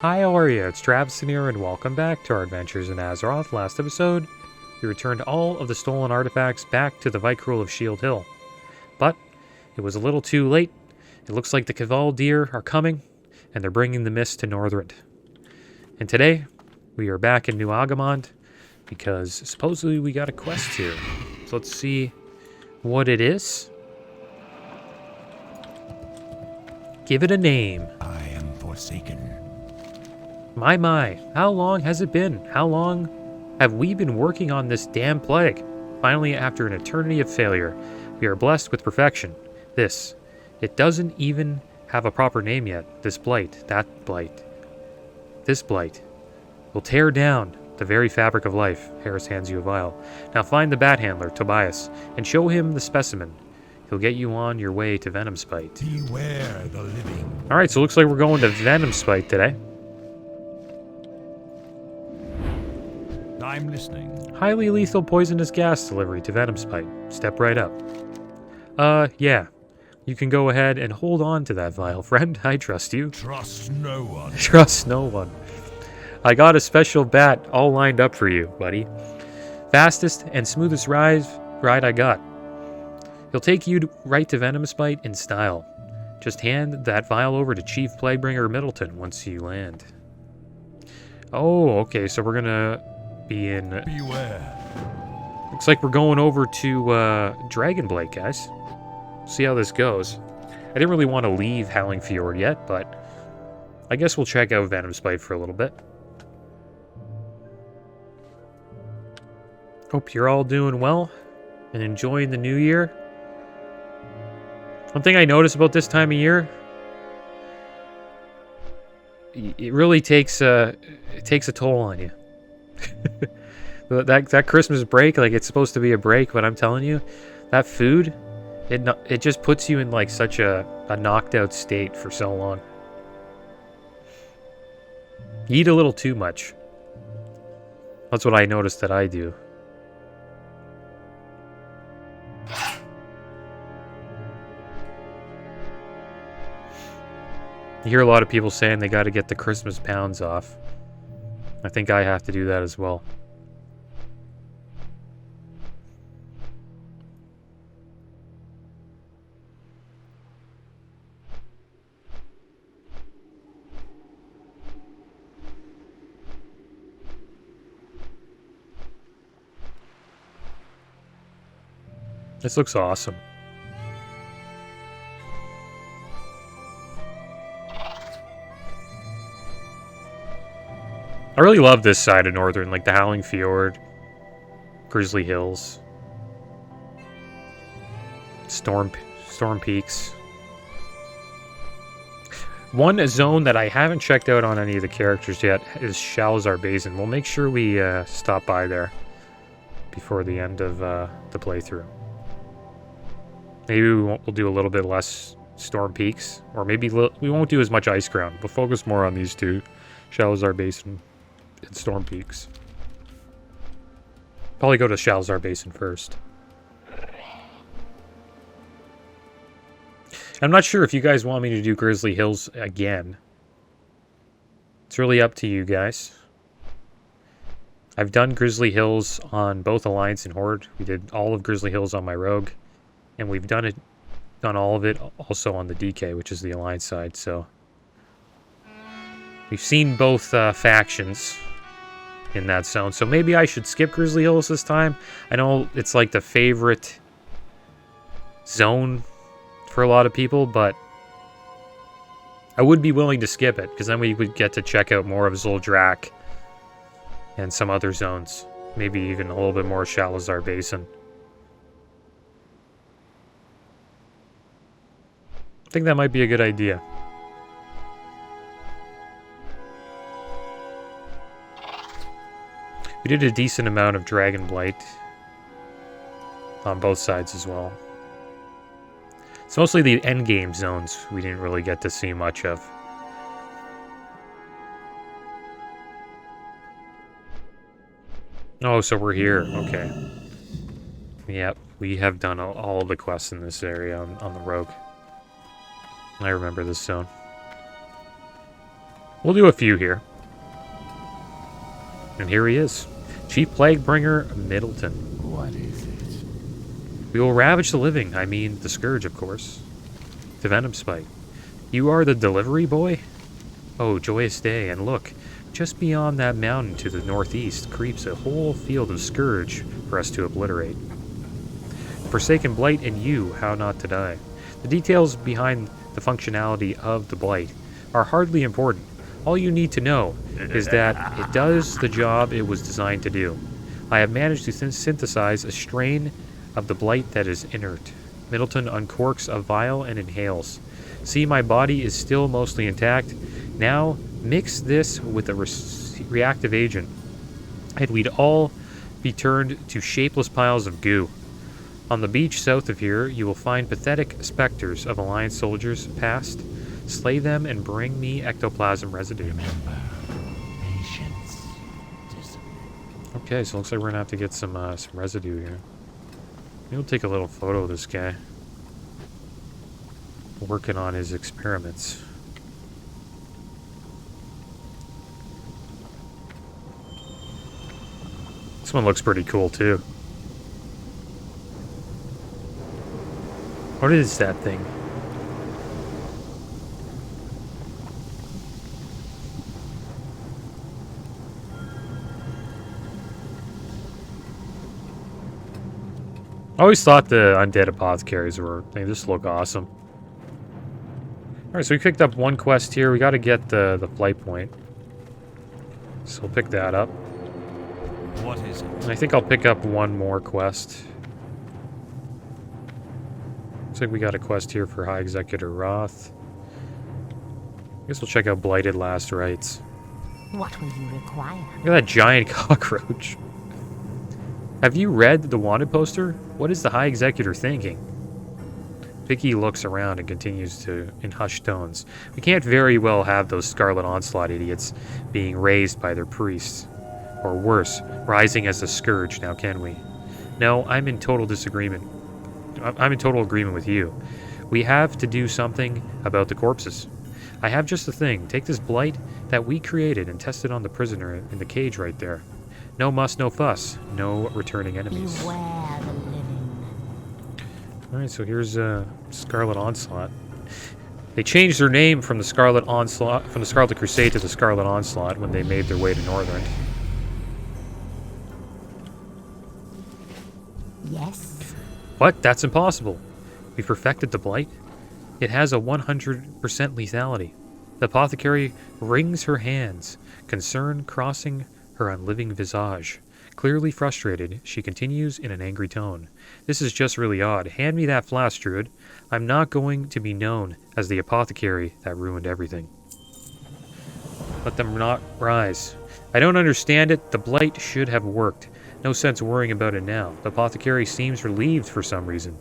Hi, how are you? It's Traviseen here, and welcome back to our adventures in Azeroth. Last episode, we returned all of the stolen artifacts back to the Vicruel of Shield Hill. But it was a little too late. It looks like the Cavaldeer are coming, and they're bringing the mist to Northrend. And today, we are back in New Agamand, because supposedly we got a quest here. So let's see what it is. Give it a name. I am forsaken. My, how long has it been? How long have we been working on this damn plague? Finally, after an eternity of failure, we are blessed with perfection. It doesn't even have a proper name yet. This blight, that blight. This blight will tear down the very fabric of life. Harris hands you a vial. Now find the bat handler, Tobias, and show him the specimen. He'll get you on your way to Venomspite. Beware the living. Alright, so it looks like we're going to Venomspite today. I'm listening. Highly lethal poisonous gas delivery to Venomspite. Step right up. Yeah. You can go ahead and hold on to that vial, friend. I trust you. Trust no one. Trust no one. I got a special bat all lined up for you, buddy. Fastest and smoothest ride I got. He'll take you right to Venomspite in style. Just hand that vial over to Chief Plaguebringer Middleton once you land. Oh, okay, so we're gonna be in... Beware. Looks like we're going over to Dragonblade, guys. See how this goes. I didn't really want to leave Howling Fjord yet, but I guess we'll check out Venomspite for a little bit. Hope you're all doing well and enjoying the new year. One thing I notice about this time of year, it really takes a toll on you. that Christmas break, like, it's supposed to be a break, but I'm telling you, that food, it just puts you in like such a knocked out state for so long. You eat a little too much. That's what I noticed that I do. You hear a lot of people saying they got to get the Christmas pounds off. I think I have to do that as well. This looks awesome. I really love this side of Northern, like the Howling Fjord, Grizzly Hills, Storm Peaks. One zone that I haven't checked out on any of the characters yet is Shalazar Basin. We'll make sure we stop by there before the end of the playthrough. Maybe we'll do a little bit less Storm Peaks, or maybe we won't do as much Ice Ground. We'll focus more on these two, Shalazar Basin and Storm Peaks. Probably go to Shalazar Basin first. I'm not sure if you guys want me to do Grizzly Hills again. It's really up to you guys. I've done Grizzly Hills on both Alliance and Horde. We did all of Grizzly Hills on my Rogue. And we've done all of it also on the DK, which is the Alliance side, so... We've seen both factions in that zone, so maybe I should skip Grizzly Hills this time. I know it's like the favorite zone for a lot of people, but I would be willing to skip it, because then we would get to check out more of Zuldrak and some other zones. Maybe even a little bit more Shalazar Basin. I think that might be a good idea. We did a decent amount of Dragonblight on both sides as well. It's mostly the endgame zones we didn't really get to see much of. Oh, so we're here. Okay. Yep, we have done all of the quests in this area on the Rogue. I remember this zone. We'll do a few here. And here he is. Chief Plaguebringer Middleton. What is it? We will ravage the living. I mean, the Scourge, of course. The Venom Spike. You are the delivery boy? Oh, joyous day. And look, just beyond that mountain to the northeast creeps a whole field of Scourge for us to obliterate. Forsaken Blight and you, how not to die. The details behind the functionality of the Blight are hardly important. All you need to know is that it does the job it was designed to do. I have managed to synthesize a strain of the Blight that is inert. Middleton uncorks a vial and inhales. See, my body is still mostly intact. Now, mix this with a reactive agent, and we'd all be turned to shapeless piles of goo. On the beach south of here, you will find pathetic specters of Alliance soldiers past. Slay them and bring me ectoplasm residue. Remember, patience, discipline. Okay, so it looks like we're gonna have to get some residue here. Maybe we'll take a little photo of this guy working on his experiments. This one looks pretty cool too. What is that thing? I always thought the undead apothecaries were, they just look awesome. Alright, so we picked up one quest here. We got to get the flight point. So we'll pick that up. What is it? And I think I'll pick up one more quest. Looks like we got a quest here for High Executor Wrath. I guess we'll check out Blighted Last Rites. What will you require? Look at that giant cockroach. Have you read the wanted poster? What is the High Executor thinking? Vicky looks around and continues to, in hushed tones. We can't very well have those Scarlet Onslaught idiots being raised by their priests. Or worse, rising as a scourge, now can we? No, I'm in total disagreement. I'm in total agreement with you. We have to do something about the corpses. I have just the thing. Take this blight that we created and test it on the prisoner in the cage right there. No muss, no fuss. No returning enemies. Beware the living. Alright, so here's Scarlet Onslaught. They changed their name from the Scarlet Onslaught, from the Scarlet Crusade to the Scarlet Onslaught when they made their way to Northern. Yes. What? That's impossible. We perfected the blight. It has a 100% lethality. The apothecary wrings her hands, concern crossing her unliving visage. Clearly frustrated, she continues in an angry tone. This is just really odd. Hand me that flask, Druid. I'm not going to be known as the apothecary that ruined everything. Let them not rise. I don't understand it. The blight should have worked. No sense worrying about it now. The apothecary seems relieved for some reason.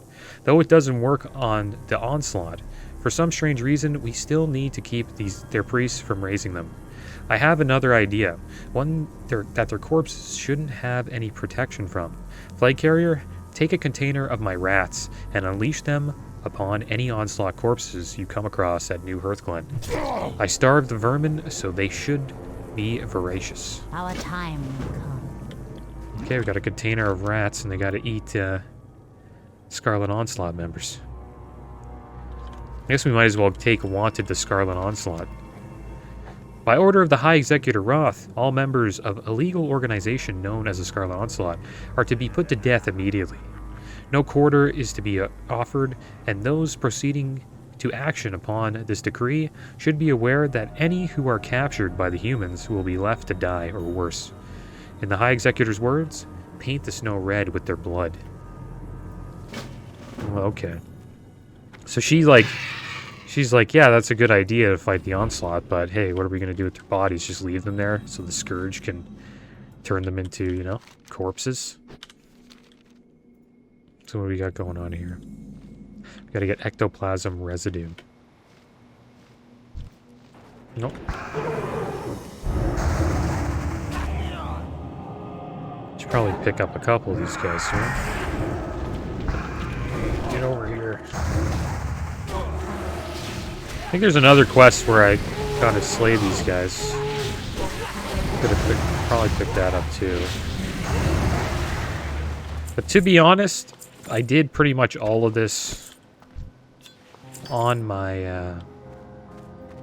Though it doesn't work on the onslaught, for some strange reason, we still need to keep their priests from raising them. I have another idea, one that their corpses shouldn't have any protection from. Flag Carrier, take a container of my rats and unleash them upon any onslaught corpses you come across at New Hearthglen. I starved the vermin, so they should be voracious. Our time will come. Okay, we got a container of rats, and they got to eat Scarlet Onslaught members. I guess we might as well take Wanted to Scarlet Onslaught. By order of the High Executor Wrath, all members of a legal organization known as the Scarlet Onslaught are to be put to death immediately. No quarter is to be offered, and those proceeding to action upon this decree should be aware that any who are captured by the humans will be left to die or worse. In the High Executor's words, paint the snow red with their blood. Okay. So she's like, yeah, that's a good idea to fight the onslaught, but hey, what are we going to do with their bodies? Just leave them there so the Scourge can turn them into, you know, corpses? So what do we got going on here? We got to get ectoplasm residue. Nope. Should probably pick up a couple of these guys soon. Get over here. I think there's another quest where I Gotta slay these guys. Could have probably picked that up too. But to be honest, I did pretty much all of this on my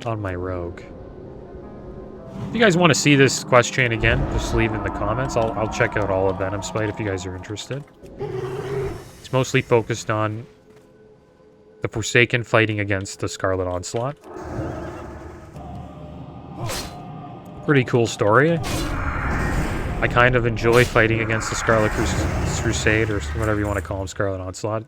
rogue. If you guys want to see this quest chain again, just leave in the comments. I'll check out all of Venom's Spite if you guys are interested. It's mostly focused on the Forsaken fighting against the Scarlet Onslaught. Pretty cool story. I kind of enjoy fighting against the Scarlet Crusade, or whatever you want to call him, Scarlet Onslaught.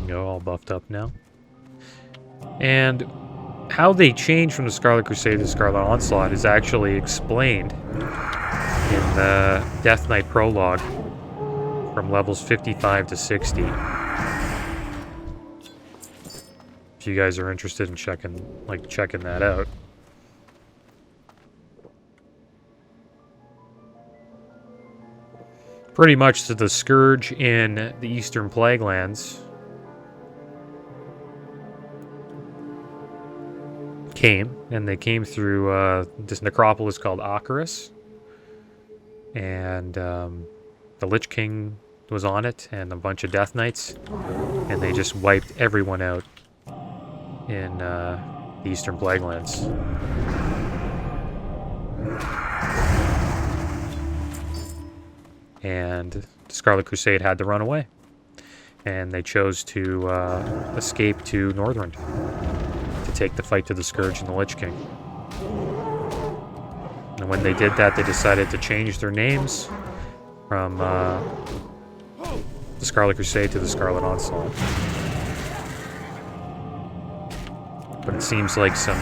Go all buffed up now. And how they change from the Scarlet Crusade to the Scarlet Onslaught is actually explained in the Death Knight prologue from levels 55 to 60. If you guys are interested in checking that out. Pretty much the Scourge in the Eastern Plaguelands came, and they came through this necropolis called Acheris, and the Lich King was on it, and a bunch of Death Knights, and they just wiped everyone out in the Eastern Plaguelands. And the Scarlet Crusade had to run away, and they chose to escape to Northrend to take the fight to the Scourge and the Lich King. And when they did that, they decided to change their names from the Scarlet Crusade to the Scarlet Onslaught. But it seems like some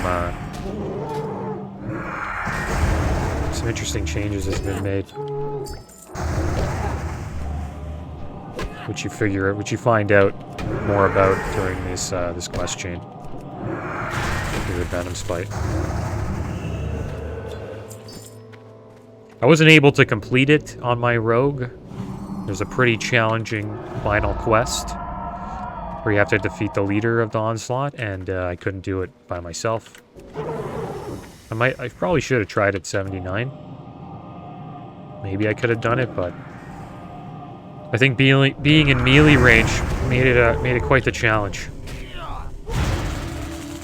interesting changes has been made, which you find out more about during this quest chain. The Venom's Spite. I wasn't able to complete it on my rogue. There's a pretty challenging final quest where you have to defeat the leader of the Onslaught, and I couldn't do it by myself. I probably should have tried at 79. Maybe I could have done it, but I think being in melee range made it quite the challenge.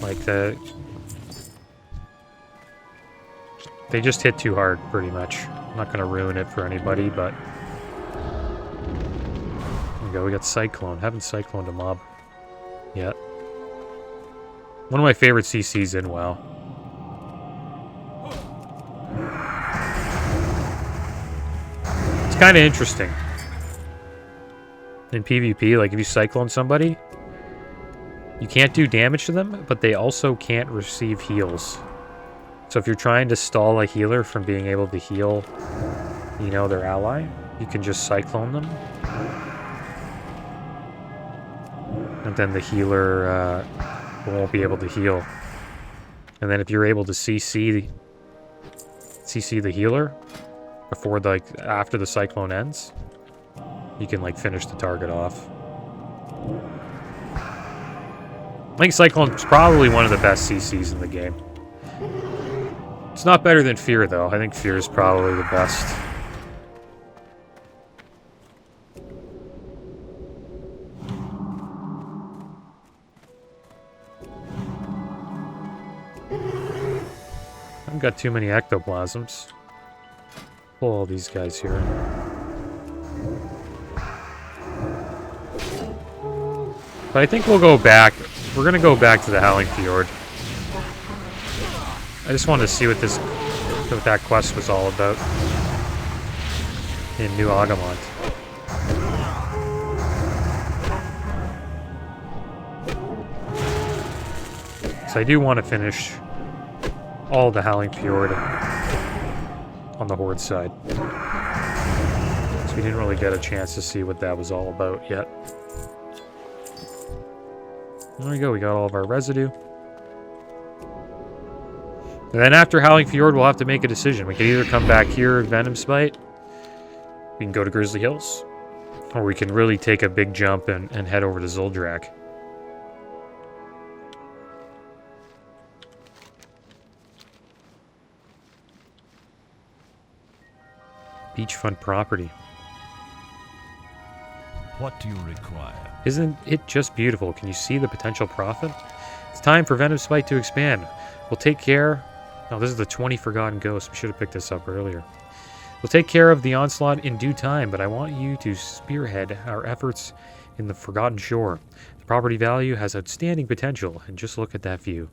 Like they just hit too hard, pretty much. I'm not gonna ruin it for anybody, but there we go. We got Cyclone. Haven't cycloned a mob yet. One of my favorite CCs in WoW. It's kind of interesting in PvP. Like if you cyclone somebody, you can't do damage to them, but they also can't receive heals. So if you're trying to stall a healer from being able to heal, you know, their ally, you can just cyclone them. And then the healer won't be able to heal. And then if you're able to CC the healer before after the cyclone ends, you can finish the target off. I think Cyclone's probably one of the best CCs in the game. It's not better than Fear, though. I think Fear is probably the best. I haven't got too many ectoplasms. Pull all these guys here. But I think we'll go back. We're gonna go back to the Howling Fjord. I just wanted to see what that quest was all about in New Agamont. So I do want to finish all the Howling Fjord on the Horde side. So we didn't really get a chance to see what that was all about yet. There we go, we got all of our residue. And then after Howling Fjord, we'll have to make a decision. We can either come back here, Venom Spite. We can go to Grizzly Hills. Or we can really take a big jump and head over to Zuldrak. Beachfront property. What do you require? Isn't it just beautiful? Can you see the potential profit? It's time for Venom Spite to expand. We'll take care... Oh, this is the 20 Forgotten Ghosts. We should have picked this up earlier. We'll take care of the onslaught in due time, but I want you to spearhead our efforts in the Forgotten Shore. The property value has outstanding potential, and just look at that view.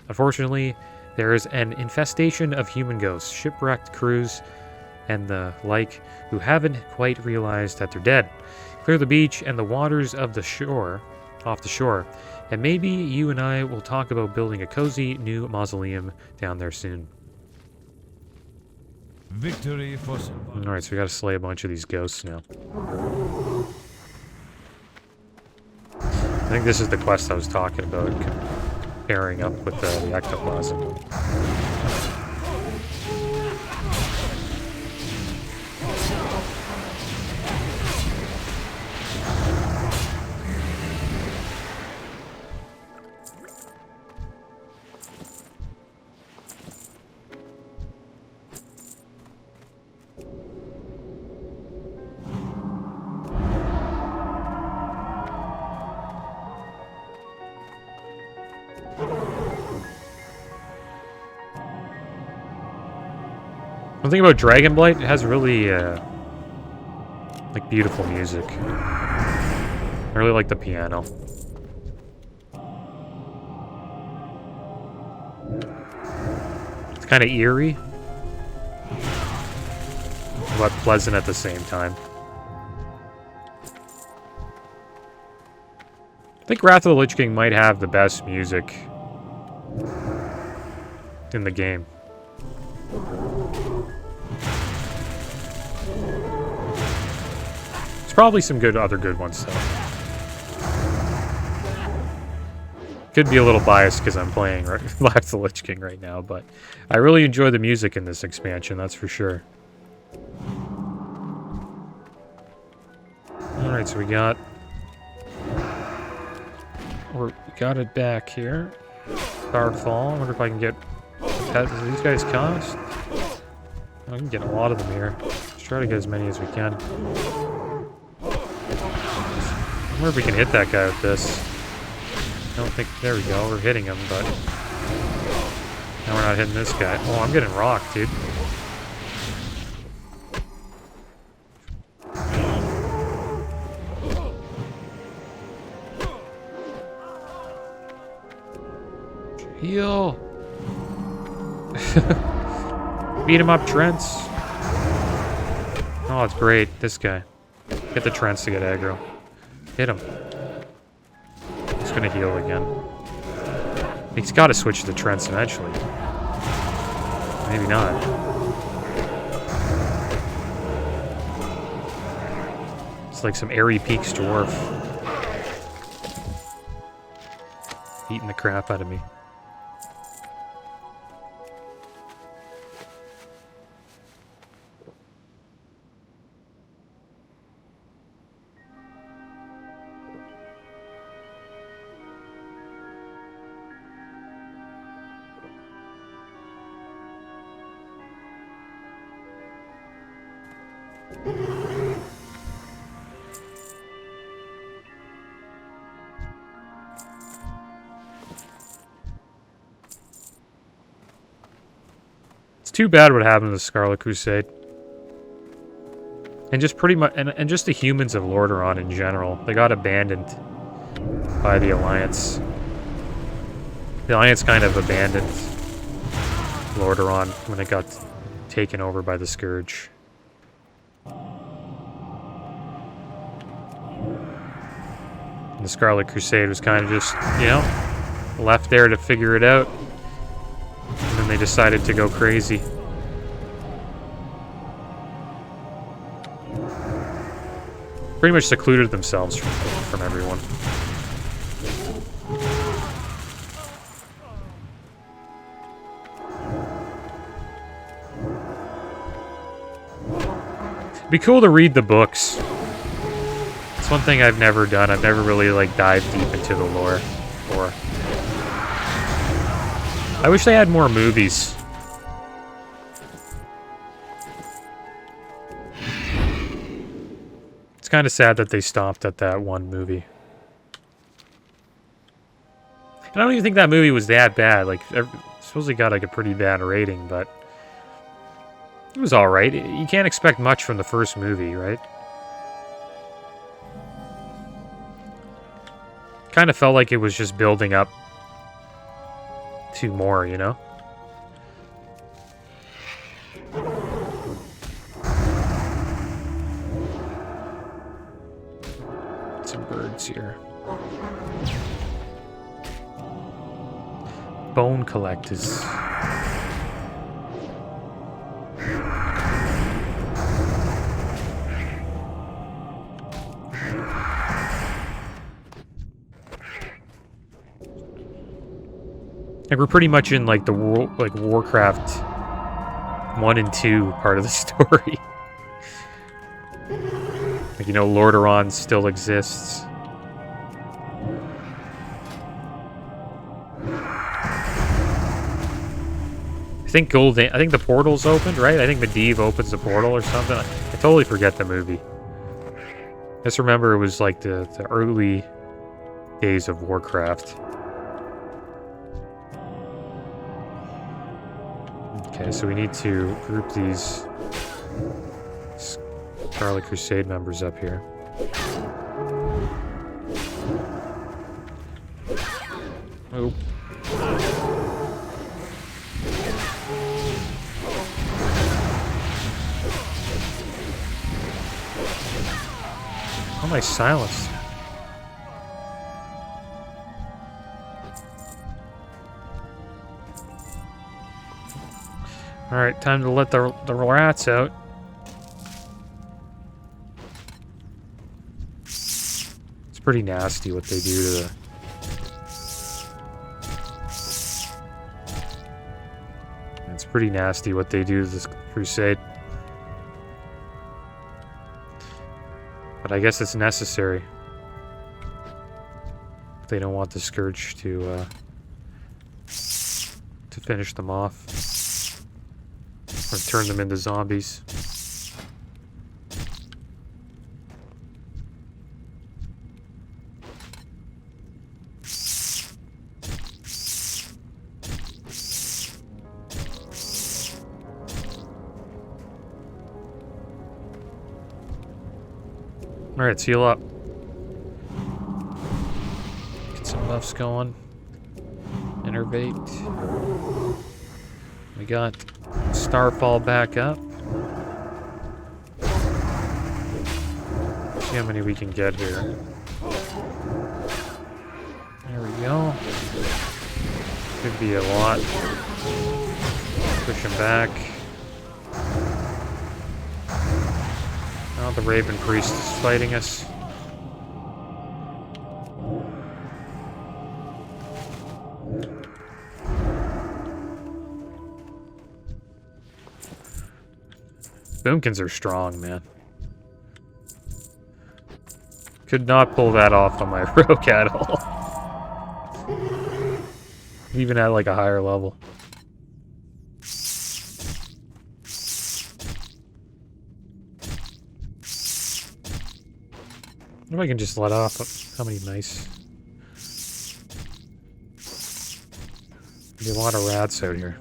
Unfortunately, there is an infestation of human ghosts, shipwrecked crews, and the like, who haven't quite realized that they're dead. Clear the beach and the waters of the shore, off the shore, and maybe you and I will talk about building a cozy new mausoleum down there soon. Victory for someone. Alright, so we gotta slay a bunch of these ghosts now. I think this is the quest I was talking about, pairing up with the ectoplasm. One thing about Dragonblight, it has really, like, beautiful music. I really like the piano. It's kind of eerie, but pleasant at the same time. I think Wrath of the Lich King might have the best music in the game. Probably some other good ones, though. Could be a little biased because I'm playing Wrath of the Lich King right now, but I really enjoy the music in this expansion, that's for sure. Alright, so we got it back here. Starfall. I wonder if I can get... Do these guys cost? I can get a lot of them here. Let's try to get as many as we can. I wonder if we can hit that guy with this. I don't think... There we go. We're hitting him, but... Now we're not hitting this guy. Oh, I'm getting rocked, dude. Heal! Beat him up, Trents. Oh, it's great. This guy. Get the Trents to get aggro. Hit him. He's gonna heal again. He's gotta switch to the Trents eventually. Maybe not. It's like some Airy Peaks dwarf. Beating the crap out of me. Too bad what happened to the Scarlet Crusade. And just pretty much, and just the humans of Lordaeron in general. They got abandoned by the Alliance. The Alliance kind of abandoned Lordaeron when it got taken over by the Scourge. And the Scarlet Crusade was kind of just, you know, left there to figure it out. And then they decided to go crazy. Pretty much secluded themselves from everyone. It'd be cool to read the books. It's one thing I've never done. I've never really, like, dived deep into the lore before. I wish they had more movies. It's kind of sad that they stopped at that one movie. And I don't even think that movie was that bad. Like, supposedly got, like, a pretty bad rating, but it was alright. You can't expect much from the first movie, right? Kind of felt like it was just building up to more, you know? Some birds here. Bone collectors. Like, we're pretty much in, like, the Warcraft 1 and 2 part of the story. Like, you know, Lordaeron still exists. I think the portal's opened, right? I think Medivh opens the portal or something. I totally forget the movie. I just remember it was, like, the early days of Warcraft. Okay, so we need to group these Scarlet Crusade members up here. Oh. How am I silenced? Alright, time to let the rats out. It's pretty nasty what they do to the... It's pretty nasty what they do to this crusade. But I guess it's necessary. They don't want the Scourge to finish them off. Or turn them into zombies. Alright, seal up. Get some buffs going. Innervate. We got Starfall back up. See how many we can get here. There we go. Could be a lot. Push him back. Now the Raven Priest is fighting us. Boomkins are strong, man. Could not pull that off on my rogue at all. Even at like a higher level. If I can just let off how many nice. Be a lot of rats out here.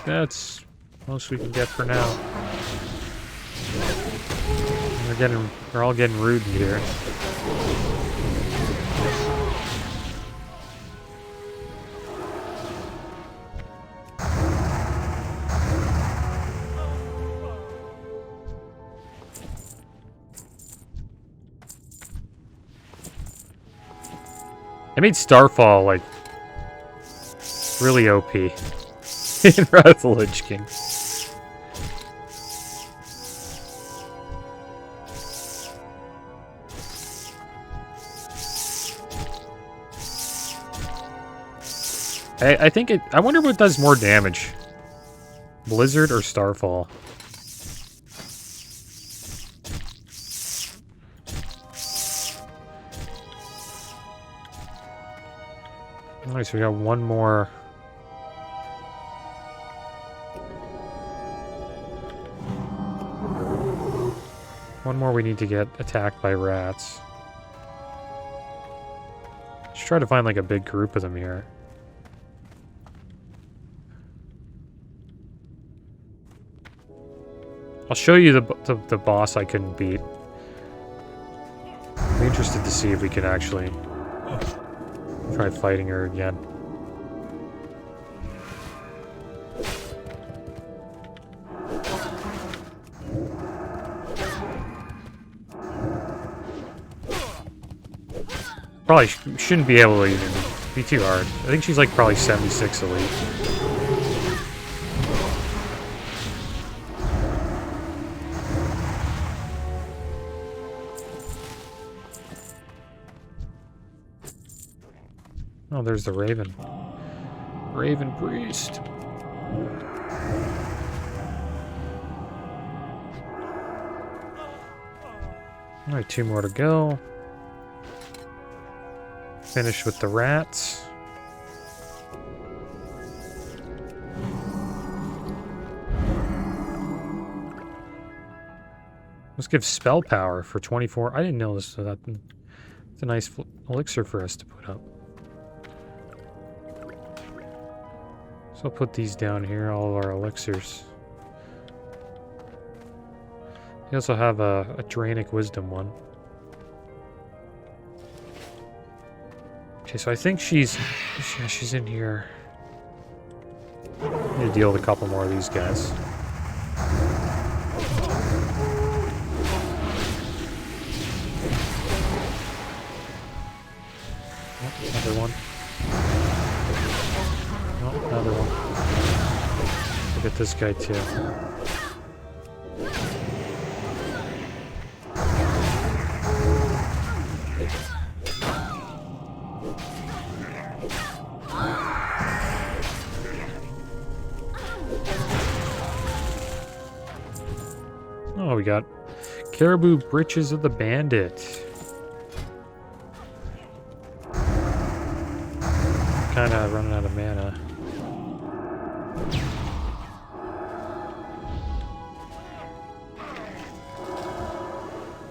That's most we can get for now. We're all getting rude here. I made Starfall, like, really OP in Wrath of the Lich King. I think it... I wonder what does more damage. Blizzard or Starfall? Alright, so we got one more. One more we need to get attacked by rats. Let's try to find like a big group of them here. I'll show you the boss I couldn't beat. I'm interested to see if we can actually try fighting her again. Probably shouldn't be able to even be too hard. I think she's like probably 76 elite. Oh, there's the Raven. Raven Priest. Alright, 2 more to go. Finish with the rats. Let's give spell power for 24. I didn't know this, so that's a nice elixir for us to put up. So I'll put these down here, all of our elixirs. We also have a Draenic Wisdom one. Okay, so I think she's in here. I need to deal with a couple more of these guys. Oh, another one. Oh, another one. Look at this guy too. Oh, we got Caribou Breeches of the Bandit. Kind of running out of mana.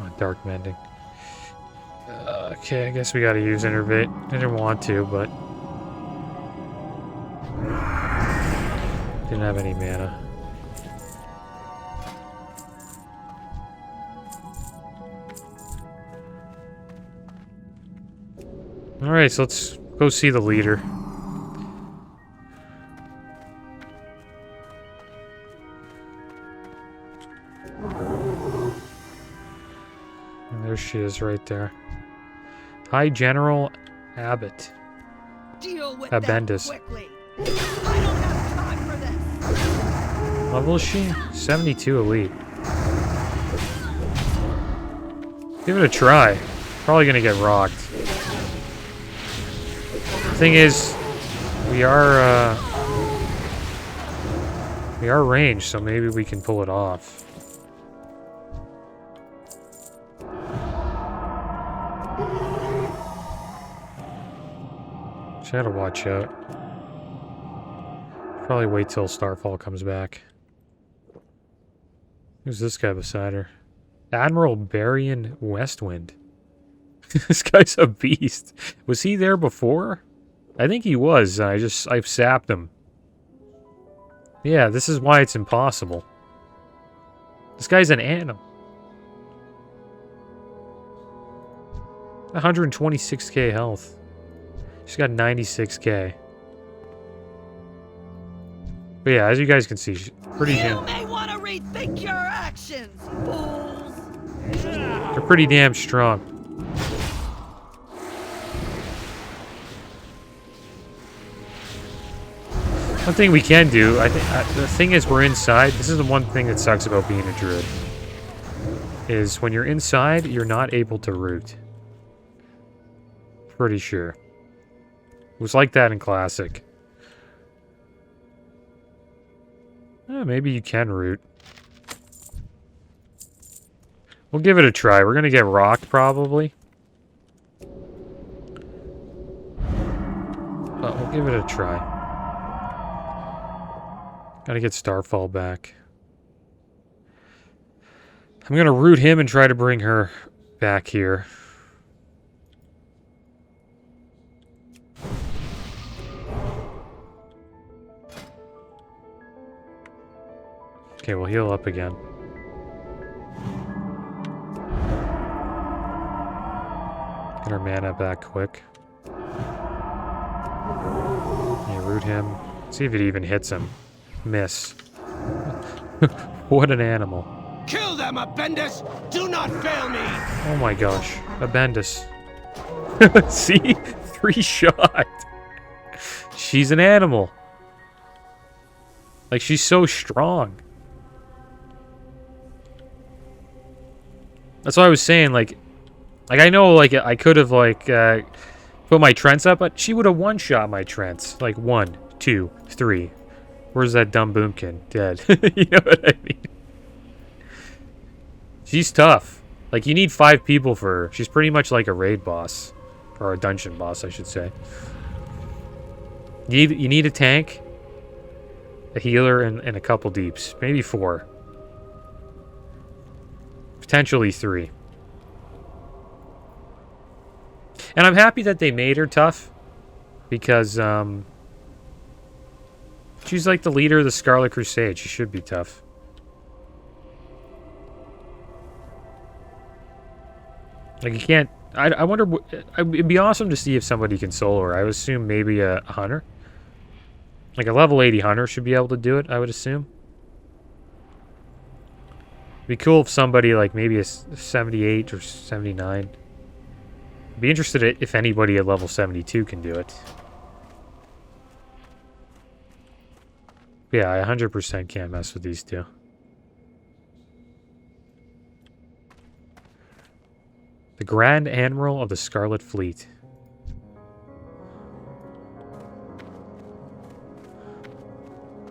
Oh, Dark Mending. Okay, I guess we gotta use Innervate. I didn't want to, but didn't have any mana. Alright, so let's go see the leader. And there she is right there. High General Abbott. Deal with Abendis. that quickly. I don't have time for this. Level is she? 72 elite. Give it a try. Probably gonna get rocked. Thing is, we are ranged, so maybe we can pull it off. Just gotta watch out. Probably wait till Starfall comes back. Who's this guy beside her? Admiral Barian Westwind. This guy's a beast. Was he there before? I think he was. I've sapped him. Yeah, this is why it's impossible. This guy's an animal. 126k health. She's got 96k. But yeah, as you guys can see, she's pretty damn... You may want to rethink your actions, fools. They're pretty damn strong. One thing we can do, I think, the thing is we're inside. This is the one thing that sucks about being a druid. Is when you're inside, you're not able to root. Pretty sure. It was like that in Classic. Maybe you can root. We'll give it a try. We're gonna get rocked, probably. But we'll give it a try. Gotta get Starfall back. I'm gonna root him and try to bring her back here. Okay, we'll heal up again. Get our mana back quick. Yeah, root him. See if it even hits him. Miss. What an animal. Kill them, Abendis! Do not fail me! Oh my gosh. Abendis. See? 3 shot. She's an animal. Like, she's so strong. That's what I was saying, like I know, like, I could have, like, put my Trents up, but she would have one-shot my Trents. Like, 1, 2, 3. Where's that dumb boomkin? Dead. You know what I mean? She's tough. Like, you need 5 people for her. She's pretty much like a raid boss. Or a dungeon boss, I should say. You need a tank, a healer, and a couple deeps. Maybe 4. Potentially 3. And I'm happy that they made her tough. Because, she's like the leader of the Scarlet Crusade. She should be tough. Like, you can't... I wonder... It'd be awesome to see if somebody can solo her. I would assume maybe a hunter. Like, a level 80 hunter should be able to do it, I would assume. It'd be cool if somebody, like, maybe a 78 or 79. I'd be interested if anybody at level 72 can do it. Yeah, I 100% can't mess with these two. The Grand Admiral of the Scarlet Fleet.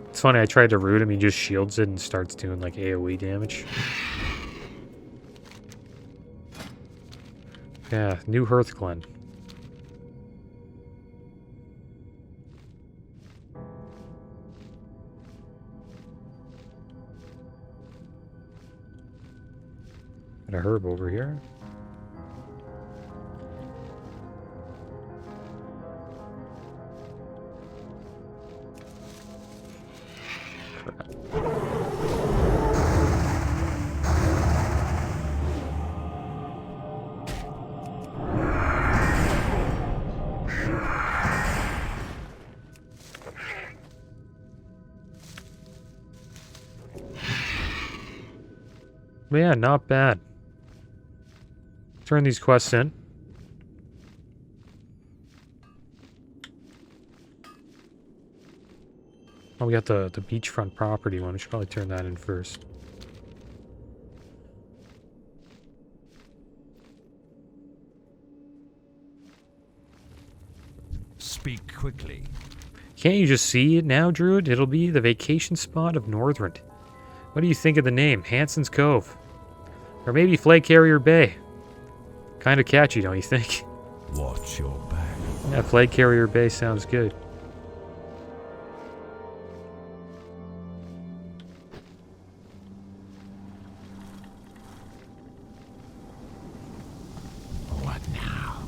It's funny, I tried to root him, he just shields it and starts doing, like, AoE damage. Yeah, New Hearthglen. Got a herb over here. But yeah, not bad. Turn these quests in. Oh, we got the beachfront property one. We should probably turn that in first. Speak quickly. Can't you just see it now, Druid? It'll be the vacation spot of Northrend. What do you think of the name? Hanson's Cove. Or maybe Flag Carrier Bay. Kind of catchy, don't you think? Watch your back. Yeah, Flag Carrier Bay sounds good. What now?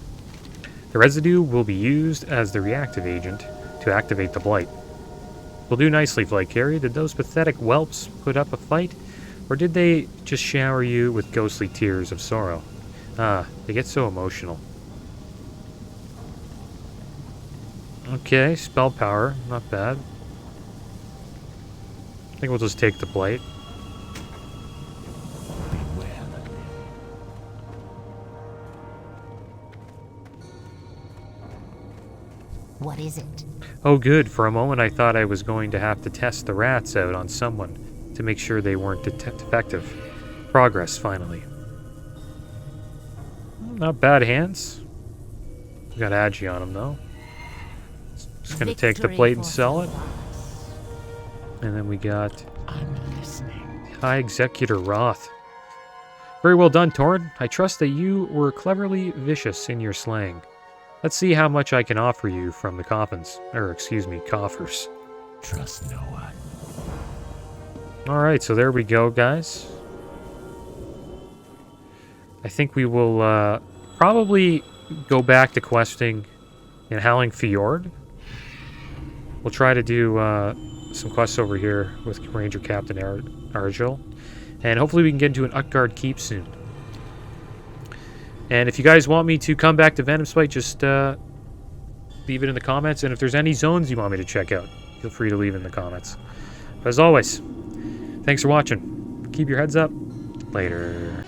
The residue will be used as the reactive agent to activate the blight. Will do nicely, Flag Carrier. Did those pathetic whelps put up a fight? Or did they just shower you with ghostly tears of sorrow? Ah, they get so emotional. Okay, spell power. Not bad. I think we'll just take the blight. What is it? Oh, good. For a moment, I thought I was going to have to test the rats out on someone to make sure they weren't defective. Progress, finally. Not bad hands. We got Agi on him, though. Just gonna take the Victory plate and for sell it. Philosophy. And then we got I'm listening. High Executor Wrath. Very well done, Tauren. I trust that you were cleverly vicious in your slaying. Let's see how much I can offer you from the coffins. Or, excuse me, coffers. Trust no one. Alright, so there we go, guys. I think we will probably go back to questing in Howling Fjord. We'll try to do some quests over here with Ranger Captain Argil. And hopefully we can get into an Utgard Keep soon. And if you guys want me to come back to Venom Spite, just leave it in the comments. And if there's any zones you want me to check out, feel free to leave it in the comments. But as always, thanks for watching. Keep your heads up. Later.